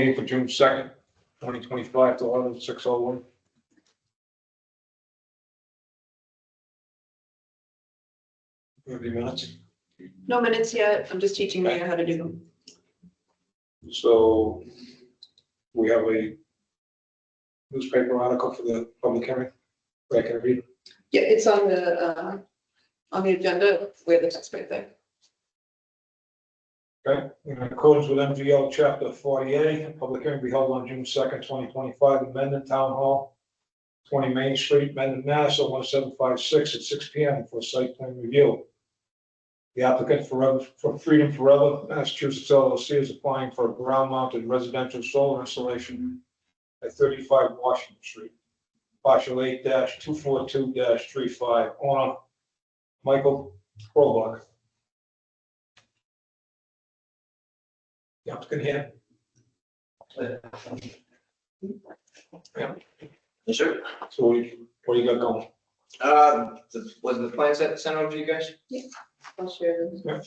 meeting for June 2nd, 2025 to 11:06:01. Maybe minutes. No minutes yet. I'm just teaching Mia how to do them. So we have a newspaper article for the public hearing. I can read. Yeah, it's on the agenda where the text right there. Okay, in accordance with MGL Chapter 40A, a public hearing be held on June 2nd, 2025, in Mendon Town Hall, 20 Main Street, Mendon, Mass. 01756 at 6 p.m. for site plan review. The applicant for Freedom Forever, Massachusetts LLC is applying for a ground-mounted residential solar installation at 35 Washington Street, parcel 8-242-35, owner Michael Krolbach. The applicant here. Yeah. Yes, sir. So what do you got going? Was the plan sent over to you guys? I'll share this. Yeah.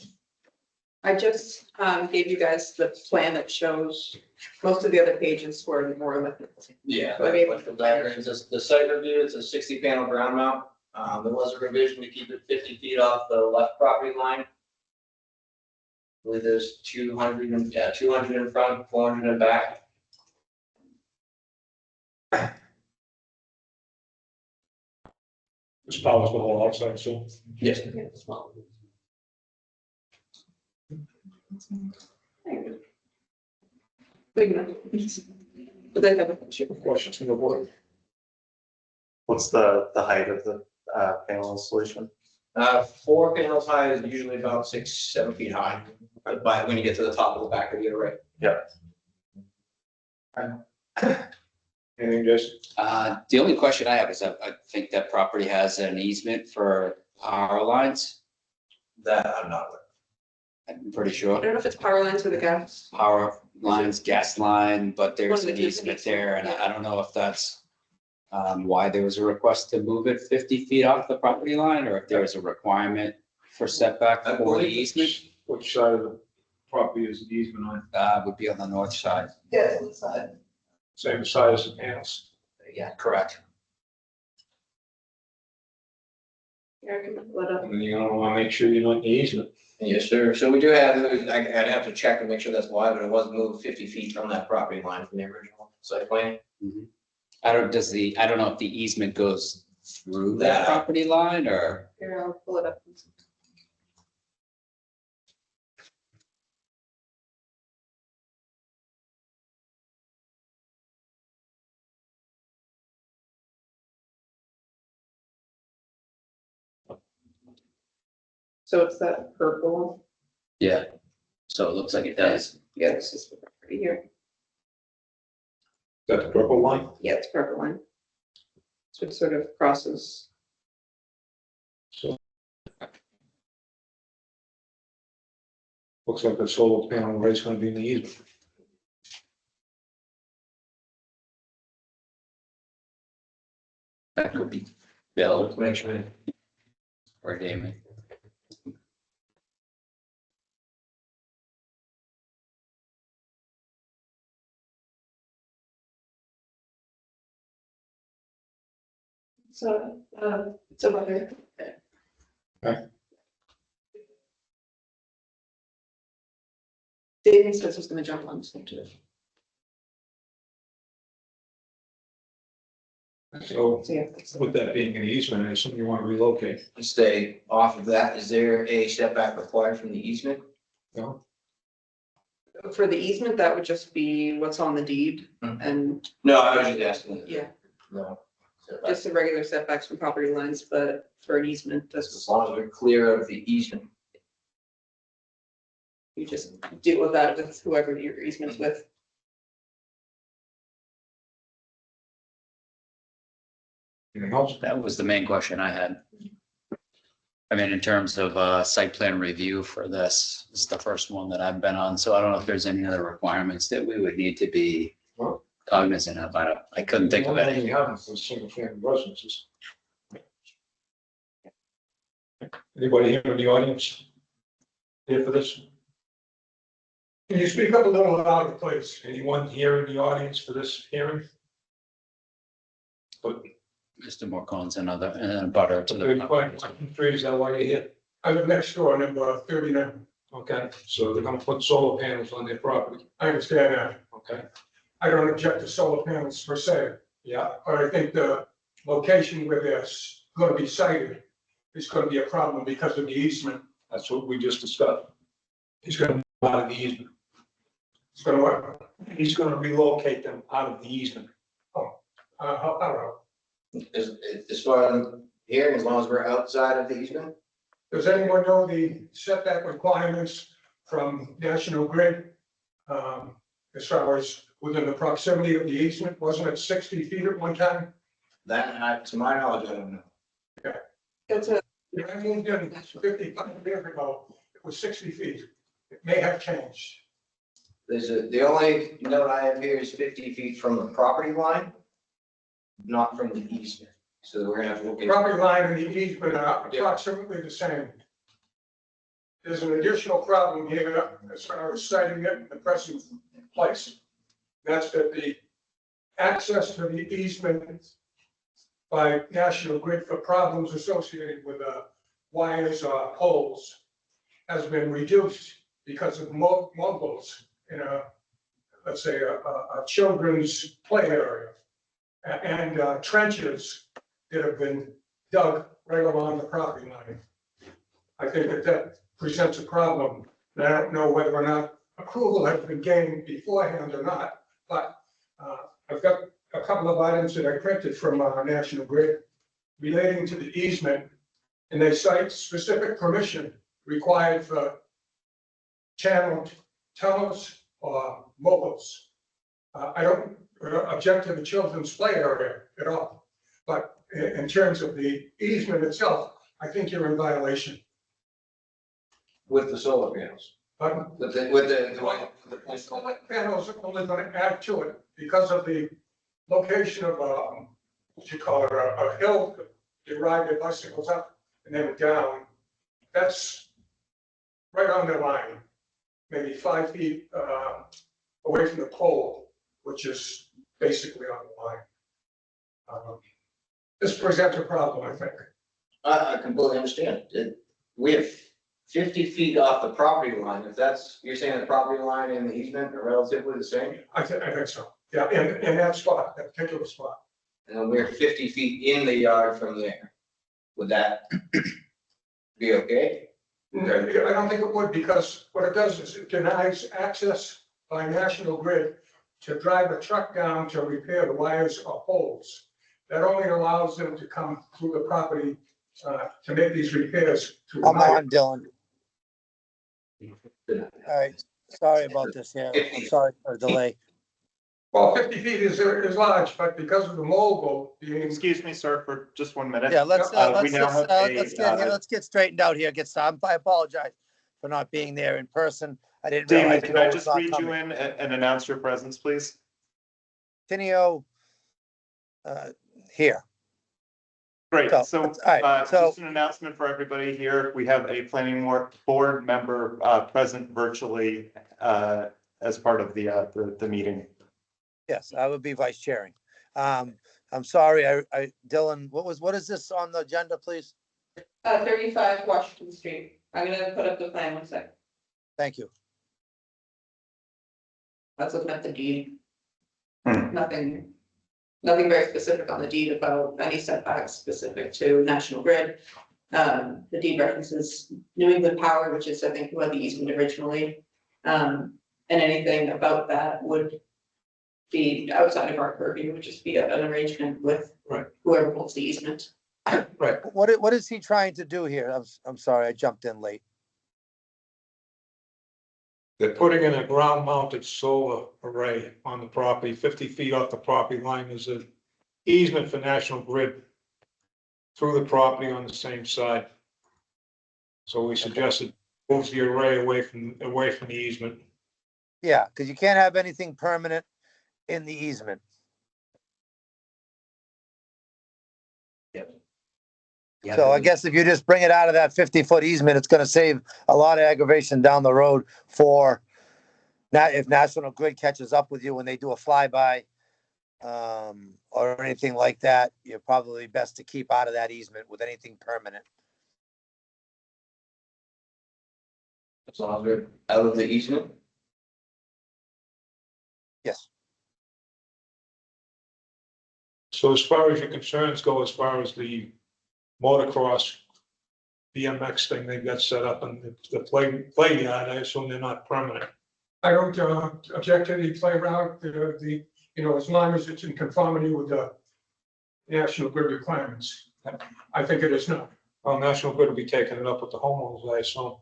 I just gave you guys the plan that shows most of the other pages were more of it. Yeah. Okay. Like the diagrams, the site review, it's a 60 panel ground mount. There was a revision to keep it 50 feet off the left property line. I believe there's 200 in front, 400 in back. This powers the whole outside, so. Yes. Big enough. But they have a picture. Questions from the board? What's the height of the panel installation? 4 panels high is usually about 6-7 feet high. But when you get to the top of the back of the array. Anything, Jason? The only question I have is I think that property has an easement for power lines. That I'm not aware. I'm pretty I sure. don't know if it's power lines or the gas. Power lines, gas line, but there's One an of the two easement things, there, and yeah. I don't know if that's why there was a request to move it 50 feet off the property line, or if there was a requirement for setback I for the believe easement. Which side of the property is the easement on? Would be on the north side. Yeah, inside. Same side as the panels. Yeah, correct. Yeah, I can pull it up. And then you're gonna wanna make sure you're not in the easement. Yes, sir. So we do have, I'd have to check and make sure that's why, but it was moved 50 feet from that property line from the original site plan. I don't know if the easement goes through that That- property line or. Here, I'll pull it up. So it's that purple. Yeah. So it looks like it does. Yeah, this is right here. Is that the purple line? Yeah, it's purple line. So it sort of crosses. So. Looks like the solar panel array is gonna be in the easement. That could be Bill Make sure. or Damon. So, it's about there. Okay. David says he's gonna jump on this one too. So So, yeah, that's- with that being an easement, I assume you wanna relocate, Stay off of that. Is there a setback required from the easement? no? For the easement, that would just be what's on the deed Mhm. and, No, I was just asking. yeah, No. just the regular setbacks from property lines, but for an easement, As that's, long as we're clear of the easement. you just deal with that with whoever your easement's with. Anything else? That was the main question I had. I mean, in terms of site plan review for this, it's the first one that I've been on, so I don't know if there's any other requirements that we would need to be cognizant of. I couldn't think of any. We haven't for single family residences. Anybody here in the audience here for this? Can you speak up a little louder, please? Anyone here in the audience for this hearing? But Mr. Morcone's another, and a butter to the. 35.3, is that why you're here? I live next door, number 39. Okay, so they're gonna put solar panels on their property, I understand that. okay? I don't object to solar panels per se, Yeah, but I think the location where they're going to be sited is going to be a problem because of the easement. that's what we just discussed. He's gonna move out of the easement. It's going to work. He's gonna relocate them out of the easement. I don't know. As far as I'm hearing, as long as we're outside of the easement, Does anyone know the setback requirements from National Grid? As far as within the proximity of the easement, wasn't it 60 feet at one time? to my knowledge, I don't know. It's a, When I moved in 55 years ago, it was 60 feet. It may have changed. The only note I have here is 50 feet from the property line, not from the easement. So we're gonna have to look The at. property line and the easement are approximately the same. There's an additional problem here as far as citing it in the present place. That's that the access to the easement by National Grid for problems associated with wires or poles has been reduced because of mobiles in let's say, a children's play area and trenches that have been dug right along the property line. I think that presents a problem. And I don't know whether or not approval has been gained beforehand or not, but I've got a couple of items that I printed from National Grid relating to the easement, and they cite specific permission required for channeled tunnels or mobiles. I don't object to the children's play area at all, but in terms of the easement itself, I think you're in violation. With the solar panels, But with the the solar panels are only going to add to it because of the location of what you call it, a hill that you ride your bicycles up and then down. That's right on the line, maybe 5 feet away from the pole, which is basically on the line. This presents a problem, I think. I completely understand. We have 50 feet off the property line. If that's, you're saying the property line and the easement are relatively the same? I think so. Yeah, in that spot, that particular spot. And we're 50 feet in the yard from there. Would that be okay? I don't think it would, because what it does is it denies access by National Grid to drive a truck down to repair the wires or poles. That only allows them to come through the property to make these repairs. through I'm wire. on, Dylan. All right, sorry about this, yeah, sorry for the delay. Well, 50 feet is large, but because of the mobile being, Excuse me, sir, for just 1 minute. Yeah, let's We now have let's get straightened out here, I apologize for not being there in person. I didn't realize. Damon, can I just read you in and announce your presence, please? Tenio, here. Great, So, so, all right, so- just an announcement for everybody here. We have a planning board member, present virtually, as part of the meeting. Yes, I would be vice chairing. I'm sorry, Dylan, what is this on the agenda, please? 35 Washington Street. I'm gonna put up the plan one second. Thank you. I was looking at the deed. Hmm. Nothing very specific on the deed about any setbacks specific to National Grid. The deed references New England Power, which is, I think, who had the easement originally. And anything about that would be outside of our purview, would just be an arrangement with Right. whoever holds the easement. Right. What is he trying to do here? I'm sorry, I jumped in late. They're putting in a ground mounted solar array on the property, 50 feet off the property line. There's an easement for National Grid through the property on the same side. So we suggested moves the array away from the easement. Yeah, because you can't have anything permanent in the easement. So I guess if you just bring it out of that 50-foot easement, it's gonna save a lot of aggravation down the road for Now, if National Grid catches up with you when they do a flyby, or anything like that, you're probably best to keep out of that easement with anything permanent. As long as we're out of the easement. Yes, So as far as your concerns go, as far as the motocross BMX thing they've got set up and the play yard, I assume they're not permanent. I don't object to the playground, as long as it's in conformity with the National Grid requirements. I think it is not. Well, National Grid will be taking it up with the homeowners, I assume.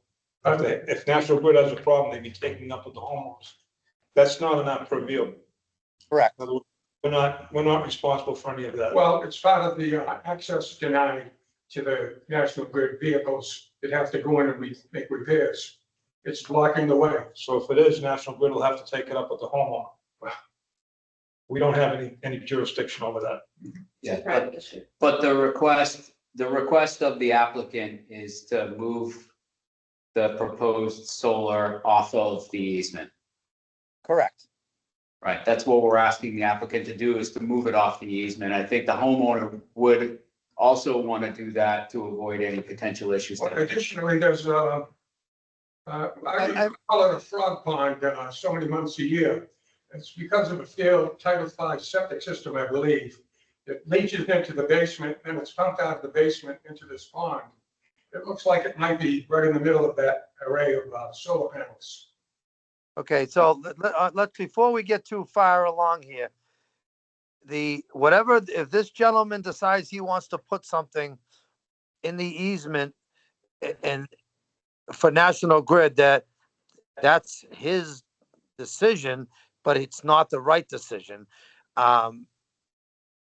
If National Grid has a problem, they'd be taking it up with the homeowners. That's not in our purview. correct. In other words, we're not responsible for any of that. Well, it's part of the access denied to the National Grid vehicles that have to go in and make repairs. It's blocking the way. So if it is, National Grid will have to take it up with the homeowner. We don't have any jurisdiction over that. Yeah, Private issue. but the request of the applicant is to move the proposed solar off of the easement. Correct. Right, that's what we're asking the applicant to do, is to move it off the easement. I think the homeowner would also want to do that to avoid any potential issues. Well, additionally, there's I call it a frog pond, so many months a year. It's because of a failed Title V septic system, I believe. It leaches into the basement, and it's pumped out of the basement into this pond. It looks like it might be right in the middle of that array of solar panels. Okay, so let's, before we get too far along here, if this gentleman decides he wants to put something in the easement and for National Grid, that's his decision, but it's not the right decision.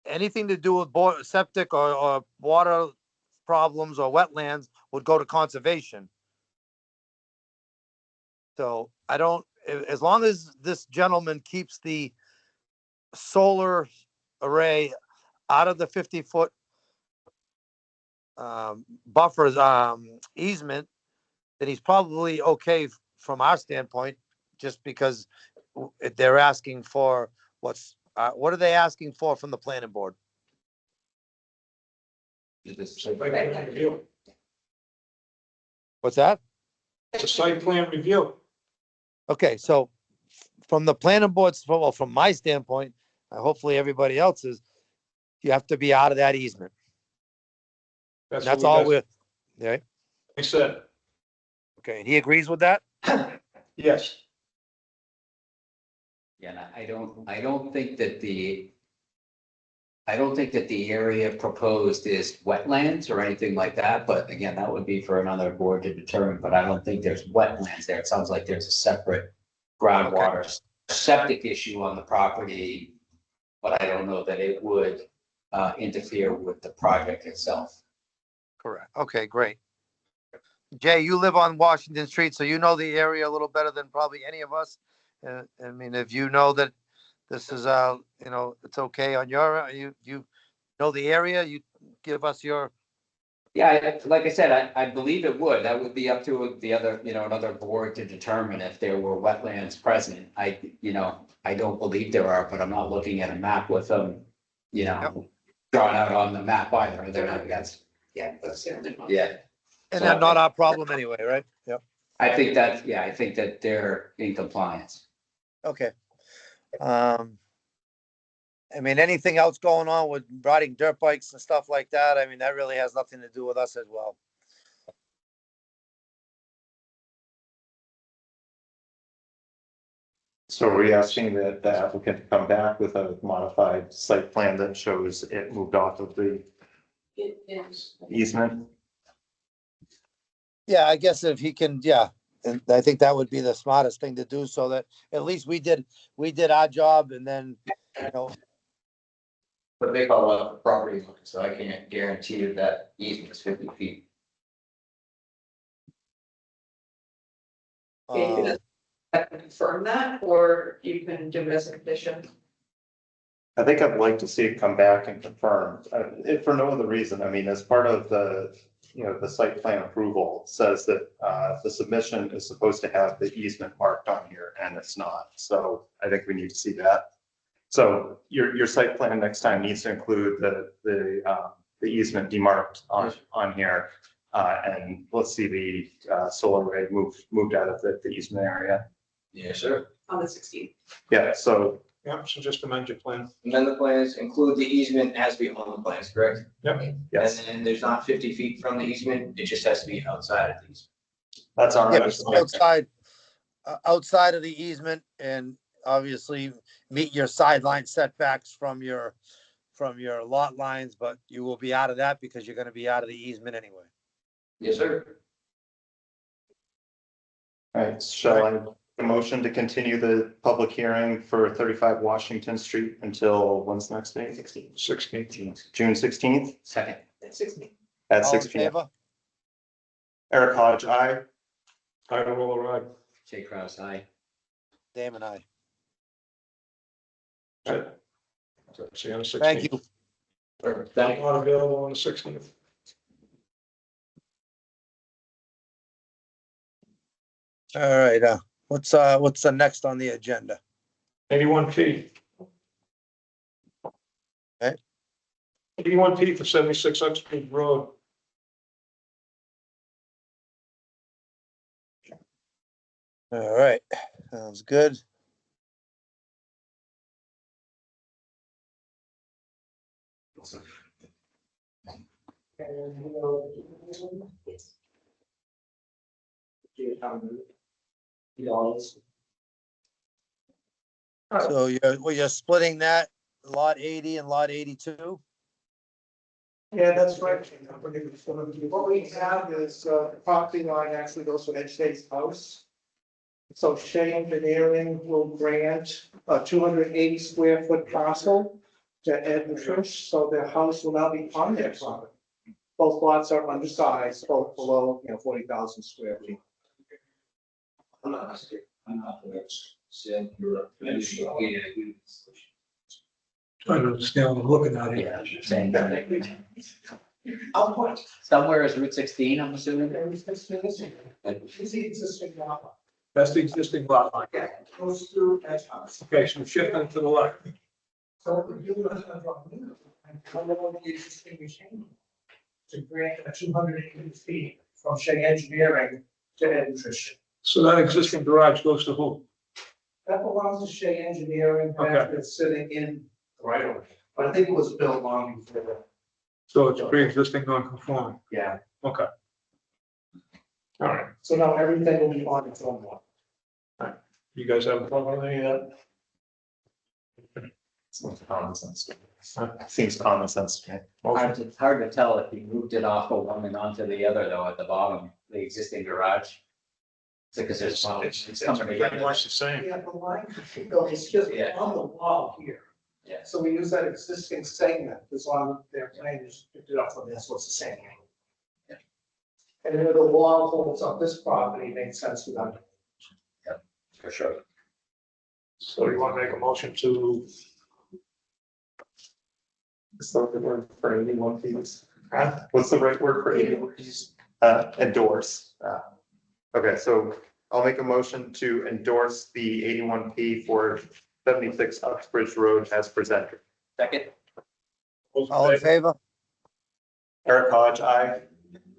Anything to do with septic or water problems or wetlands would go to conservation. So I don't, as long as this gentleman keeps the solar array out of the 50-foot buffers easement, then he's probably okay from our standpoint, just because they're asking for what are they asking for from the planning board? Site plan review. What's that? It's a site plan review. Okay, so from the planning board's, well, from my standpoint, hopefully everybody else's, you have to be out of that easement. That's That's what all we're, yeah, we said. okay, and he agrees with that? Yes. Yeah, and I don't think that the area proposed is wetlands or anything like that, but again, that would be for another board to determine, but I don't think there's wetlands there. It sounds like there's a separate groundwater septic issue on the property, but I don't know that it would interfere with the project itself. Correct. Okay, great. Jay, you live on Washington Street, so you know the area a little better than probably any of us. I mean, if you know that this is, it's okay on you know the area, you give us your, Yeah, like I said, I believe it would. That would be up to the other, another board to determine if there were wetlands present. I don't believe there are, but I'm not looking at a map with them, drawn out on the map either. They're not, Yeah, that's the only one. yeah. and that's not our problem anyway, right? Yep. I think that they're in compliance. Okay. I mean, anything else going on with riding dirt bikes and stuff like that? I mean, that really has nothing to do with us as well. So are we asking that the applicant to come back with a modified site plan that shows it moved off of the It is. easement? Yeah, I guess if he can, yeah, and I think that would be the smartest thing to do, so that at least we did our job, and then, But they call it a property line, so I can't guarantee you that easement is 50 feet. uh, Confirm that, or you can do it as a condition. I think I'd like to see it come back and confirm, if for no other reason. I mean, as part of the the site plan approval says that the submission is supposed to have the easement marked on here, and it's not. So I think we need to see that. So your site plan next time needs to include the easement demarked on here. And let's see the solar array moved out of the easement area. Yeah, sure. On the 16th. Yeah, so Yeah, so just amend your plan. Amend the plans, include the easement as we own the plans, correct? yes, And then there's not 50 feet from the easement, it just has to be outside of the easement. that's all Yeah, right. but outside of the easement, and obviously meet your sideline setbacks from your lot lines, but you will be out of that because you're gonna be out of the easement anyway. Yes, sir. All right, shall I a motion to continue the public hearing for 35 Washington Street until when's the next meeting? 16th. June 16th Second. At 16th. at All 6 in p.m. favor? Eric Hodge, aye. Ida Roller, Jay Kraus, aye. Damon, I. aye. See you on the 16th. Thank you. Perfect. I'm Thank you. not available on the 16th. All right, what's the next on the agenda? 81P. Okay. 81P for 76 Uxbridge Road. All right, sounds good. So you're splitting that lot 80 and lot 82? Yeah, that's right. What we have is, the property line actually goes to Ed State's house. So Shea Engineering will grant a 280 square foot parcel to Ed and Trish, so their house will now be on their property. Both lots are undersized, both below, 40,000 square feet. Trying to understand what I'm looking at Yeah, here. same thing. I'll point. Somewhere is Route 16, I'm assuming. It's the existing lot. That's the existing lot line. Yeah, it goes through Ed's house. Okay, so shifting to the left. So what we do is, and come along the existing machine to grant a 280 feet from Shea Engineering to Ed and Trish. So that existing garage goes to who? That belongs to Shea Engineering, Okay. it's sitting in the right of way, but I think it was built long before. So it's pre-existing non-conforming. Yeah. Okay. All right. So now everything will be on its own lot. You guys have a problem with any of Seems common sense. Seems common sense to me. that? It's hard to tell if you moved it off of one and onto the other though at the bottom, the existing garage. Because there's, it's coming Pretty together. much the same. Yeah, the line, it's just Yeah. on the wall here. Yeah. So we use that existing segment that's on their plan, just picked it up from this, what's the same. Yeah. And then the wall holds up this property, makes sense without. For sure. So you want to make a motion to, What's the right word for 81 fees? huh? What's the right word for 81 fees? Endorse. Okay, so I'll make a motion to endorse the 81P for 76 Uxbridge Road as presented. Second. All in favor? Eric Hodge, aye.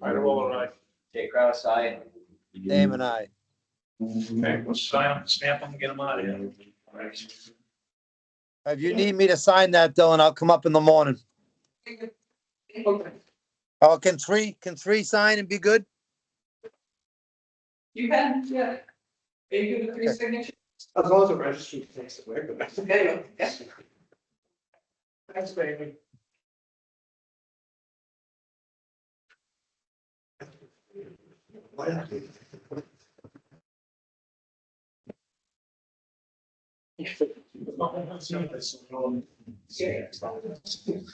Ida Roller, aye. Jay Kraus, aye. Damon, I. Okay, let's sign them, stamp them, and get them out of here. If you need me to sign that, Dylan, I'll come up in the morning. Oh, can three sign and be good? You can, yeah. Are you good with 3 signatures? As long as the registry takes it away, but that's. Okay, yeah. Thanks, baby.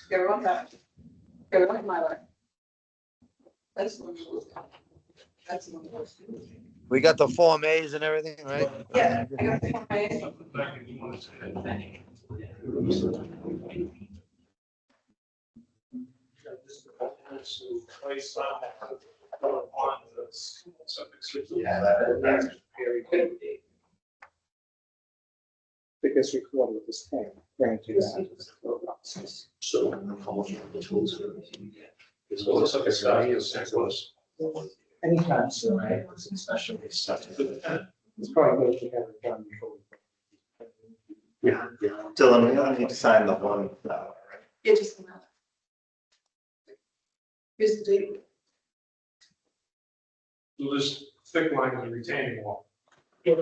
Go on that. Go on my way. That's the one. That's the one. We got the Form As and everything, right? Yeah, I got the one. is to place on the subject. Yeah, that- Very good. Because recorded with this thing, granted that. So how much of the tools and everything you get? It looks like it's got to St. Louis. Anytime soon, right? Especially stuff. It's probably good to have it done before. Yeah. Dylan, we don't need to sign the one, right? Yeah, just come out. Here's the date. So this thick line is a retaining wall. Yeah.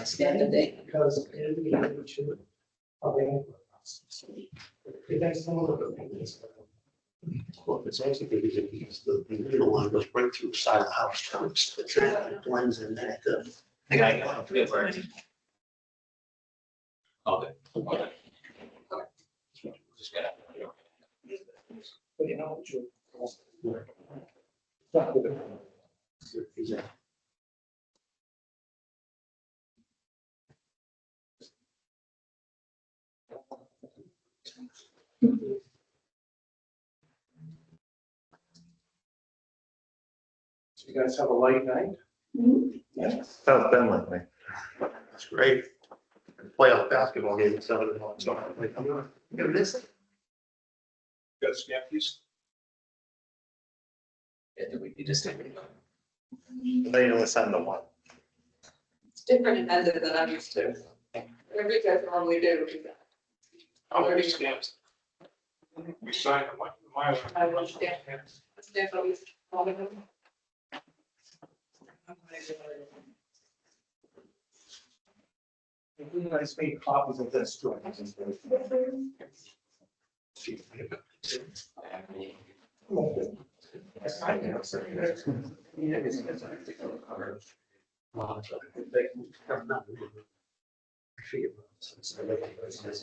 Stand the date. Because. Well, it's also because the middle line goes right through the side of the house. It blends in there. I got it. Okay. Just got it. But you know, So you guys have a light night? Yes. How's it been lately? That's great. Playoff basketball game at 7 o'clock. So I'm like, I'm gonna miss it. Got Scampies? Yeah, do we need to stay? They only send the one. It's different amended than I'm used to. Whatever you guys normally do. How many stamps? We signed the Mylar. I understand. It's definitely. if we guys make copies of this to There's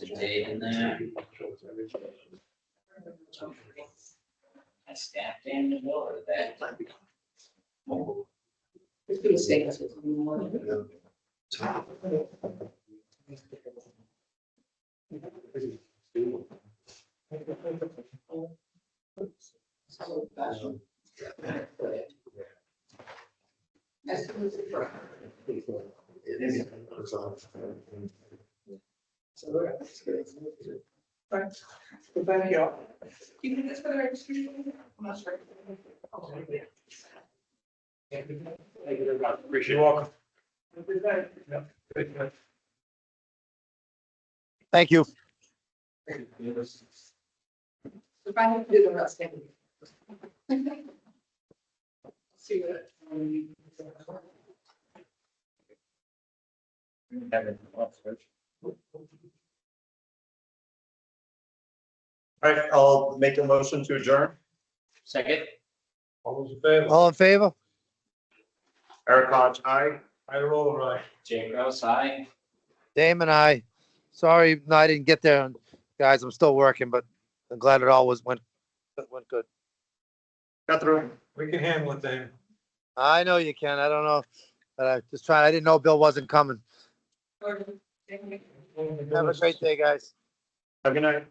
a date in there. I stamped in the middle of that. It's gonna stay. That's what's Thank you. You think that's for the registry? I'm not sure. You're welcome. Thank you. If I have to do the rest, I can. See what. All right, I'll make a motion to adjourn. Second? All those in favor? All in favor? Eric Hodge, aye. I roll right. Jay Gross, aye. Dame and I. Sorry, no, I didn't get there, guys. I'm still working, but I'm glad it all went good. Got through. We can handle it, Dave. I know you can. I don't know, but I just trying. I didn't know Bill wasn't coming. Have a great day, guys. Have a good night.